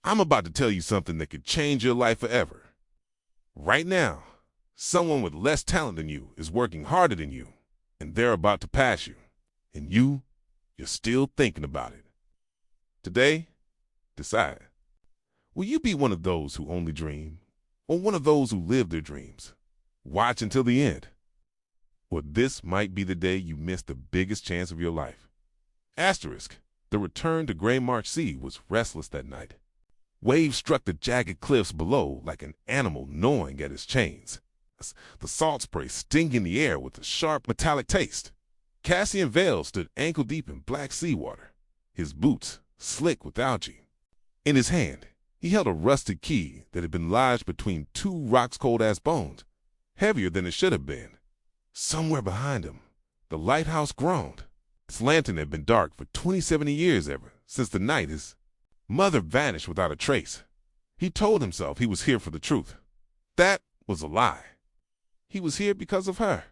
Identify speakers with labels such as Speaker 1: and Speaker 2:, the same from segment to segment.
Speaker 1: I'm about to tell you something that could change your life forever. Right now, someone with less talent than you is working harder than you, and they're about to pass you. And you're still thinking about it. Today, decide. Will you be one of those who only dream, or one of those who live their dreams? Watch until the end. Or this might be the day you miss the biggest chance of your life. Asterisk, the return to Graymarsh Sea was restless that night. Waves struck the jagged cliffs below like an animal gnawing at its chains. The salt spray stinging the air with a sharp metallic taste. Cassian Vale stood ankle-deep in black seawater, his boots slick with algae. In his hand, he held a rusted key that had been lodged between two rock-cold-ass bones, heavier than it should have been. Somewhere behind him, the lighthouse groaned. Its lantern had been dark for 27 years ever since the night his mother vanished without a trace. He told himself he was here for the truth. That was a lie. He was here because of her.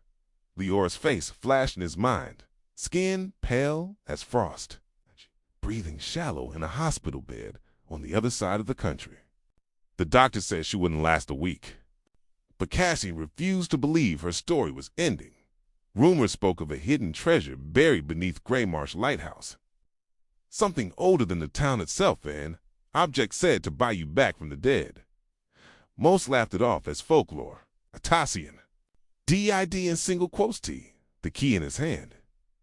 Speaker 1: Leora's face flashed in his mind, skin pale as frost, breathing shallow in a hospital bed on the other side of the country. The doctor said she wouldn't last a week. But Cassian refused to believe her story was ending. Rumors spoke of a hidden treasure buried beneath Graymarsh Lighthouse. Something older than the town itself, and object said to buy you back from the dead. Most laughed it off as folklore, a Cassian. D.I.D. in single quotes T, the key in his hand,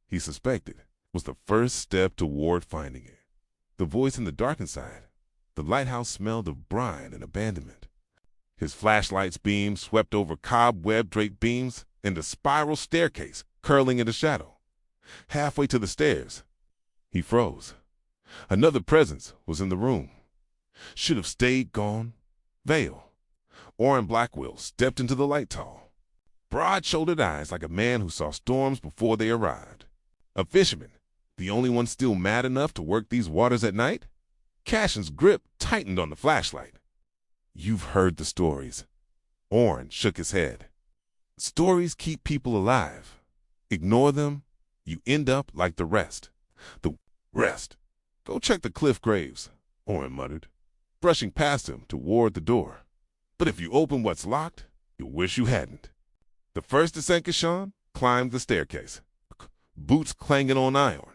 Speaker 1: he suspected, was the first step toward finding it. The voice in the darkened side, the lighthouse smelled of brine and abandonment. His flashlight's beams swept over cobweb-draped beams and a spiral staircase curling in the shadow. Halfway to the stairs, he froze. Another presence was in the room. Should have stayed gone. Vale. Orrin Blackwell stepped into the light tall. Broad-shouldered eyes like a man who saw storms before they arrived. A fisherman, the only one still mad enough to work these waters at night? Cassian's grip tightened on the flashlight. You've heard the stories. Orrin shook his head. Stories keep people alive. Ignore them, you end up like the rest. The rest. Go check the cliff graves, Orrin muttered, brushing past him toward the door. But if you open what's locked, you'll wish you hadn't. The first to St. Cassian climbed the staircase, boots clanging on iron.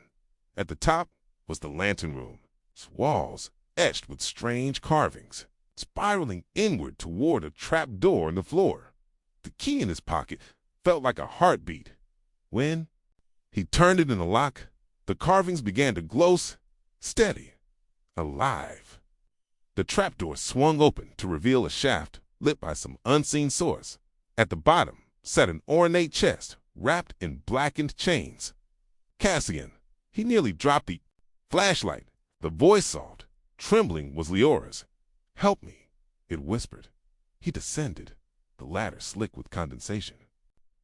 Speaker 1: At the top was the lantern room, its walls etched with strange carvings, spiraling inward toward a trap door in the floor. The key in his pocket felt like a heartbeat. When he turned it in the lock, the carvings began to glow steady, alive. The trapdoor swung open to reveal a shaft lit by some unseen source. At the bottom sat an ornate chest wrapped in blackened chains. Cassian, he nearly dropped the flashlight. The voice sobbed, trembling, was Leora's. Help me, it whispered. He descended, the ladder slick with condensation.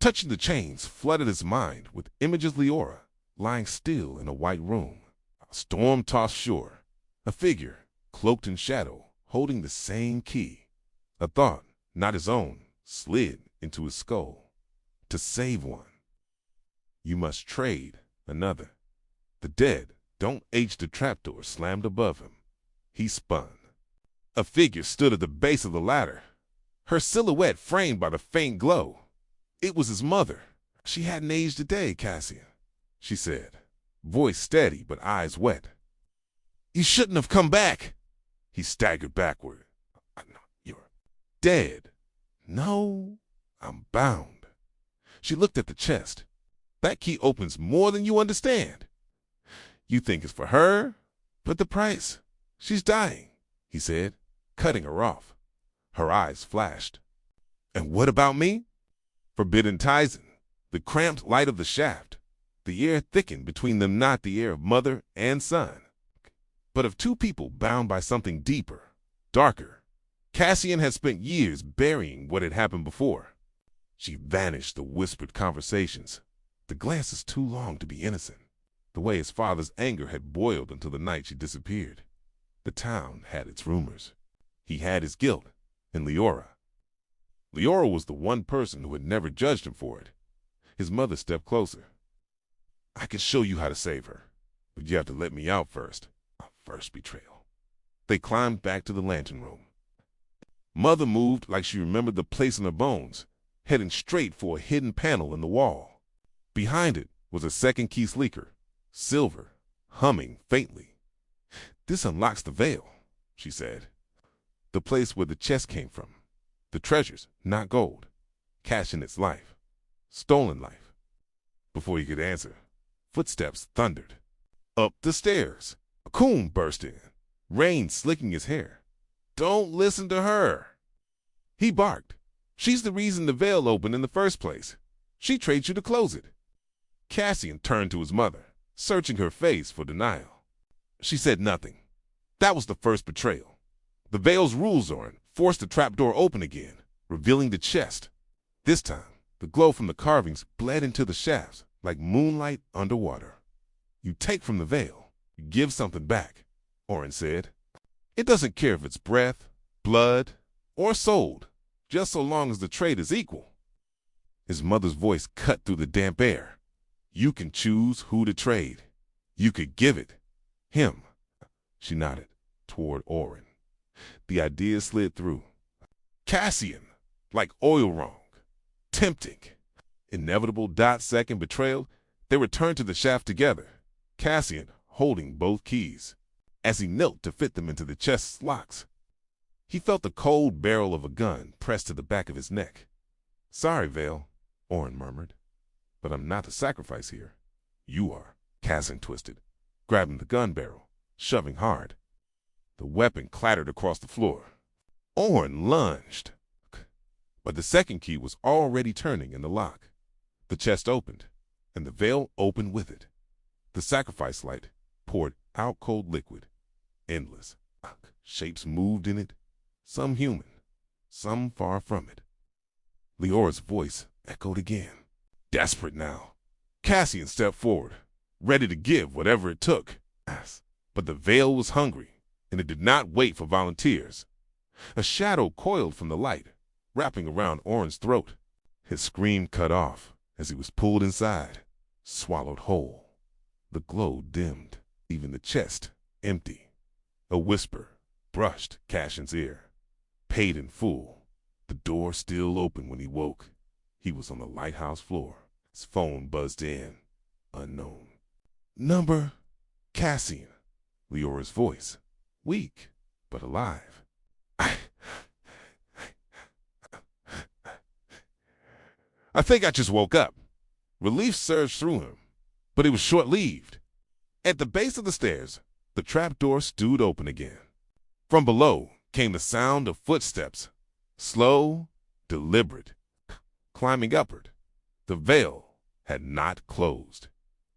Speaker 1: Touching the chains flooded his mind with images of Leora, lying still in a white room, a storm-tossed shore, a figure, cloaked in shadow, holding the same key. A thought, not his own, slid into his skull. To save one, you must trade another. The dead don't age. The trapdoor slammed above him. He spun. A figure stood at the base of the ladder, her silhouette framed by the faint glow. It was his mother. She hadn't aged a day, Cassian, she said, voice steady but eyes wet. You shouldn't have come back. He staggered backward. You're dead. No, I'm bound. She looked at the chest. That key opens more than you understand. You think it's for her, but the price. She's dying, he said, cutting her off. Her eyes flashed. And what about me? Forbidden Tizen, the cramped light of the shaft. The air thickened between them, not the air of mother and son, but of two people bound by something deeper, darker. Cassian had spent years burying what had happened before. She vanished, the whispered conversations, the glances too long to be innocent, the way his father's anger had boiled until the night she disappeared. The town had its rumors. He had his guilt, and Leora. Leora was the one person who had never judged him for it. His mother stepped closer. I can show you how to save her, but you have to let me out first. My first betrayal. They climbed back to the lantern room. Mother moved like she remembered the place in her bones, heading straight for a hidden panel in the wall. Behind it was a second key sleeker, silver, humming faintly. "This unlocks the veil," she said. "The place where the chest came from. The treasures, not gold. Cash in its life. Stolen life." Before he could answer, footsteps thundered. Up the stairs, a coon burst in, rain slicking his hair. "Don't listen to her," he barked. "She's the reason the veil opened in the first place. She trades you to close it." Cassian turned to his mother, searching her face for denial. She said nothing. That was the first betrayal. The veil's rule, Zoran, forced the trapdoor open again, revealing the chest. This time, the glow from the carvings bled into the shafts like moonlight underwater. "You take from the veil, you give something back," Oren said. "It doesn't care if it's breath, blood, or sold, just so long as the trade is equal." His mother's voice cut through the damp air. "You can choose who to trade. You could give it. Him." She nodded toward Oren. The idea slid through. Cassian, like oil wrong, tempting. Inevitable second betrayal, they returned to the shaft together, Cassian holding both keys. As he knelt to fit them into the chest's locks, he felt the cold barrel of a gun pressed to the back of his neck. "Sorry, Vale," Oren murmured, "but I'm not the sacrifice here. You are." Cassian twisted, grabbing the gun barrel, shoving hard. The weapon clattered across the floor. Oren lunged, but the second key was already turning in the lock. The chest opened, and the veil opened with it. The sacrifice light poured out cold liquid, endless. Shapes moved in it, some human, some far from it. Leora's voice echoed again. Desperate now, Cassian stepped forward, ready to give whatever it took. But the veil was hungry, and it did not wait for volunteers. A shadow coiled from the light, wrapping around Oren's throat. His scream cut off as he was pulled inside, swallowed whole. The glow dimmed, even the chest empty. A whisper brushed Cassian's ear. Paid in full. The door still open when he woke. He was on the lighthouse floor. His phone buzzed in. Unknown. "Number Cassian." Leora's voice, weak but alive. I think I just woke up. Relief surged through him, but it was short-lived. At the base of the stairs, the trapdoor stood open again. From below came the sound of footsteps, slow, deliberate, climbing upward. The veil had not closed.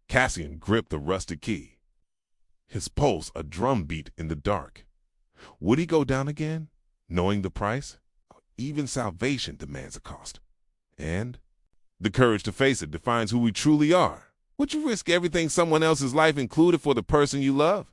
Speaker 1: Cassian gripped the rusted key, his pulse a drumbeat in the dark. Would he go down again, knowing the price? Even salvation demands a cost. And the courage to face it defines who we truly are. Would you risk everything, someone else's life included, for the person you love?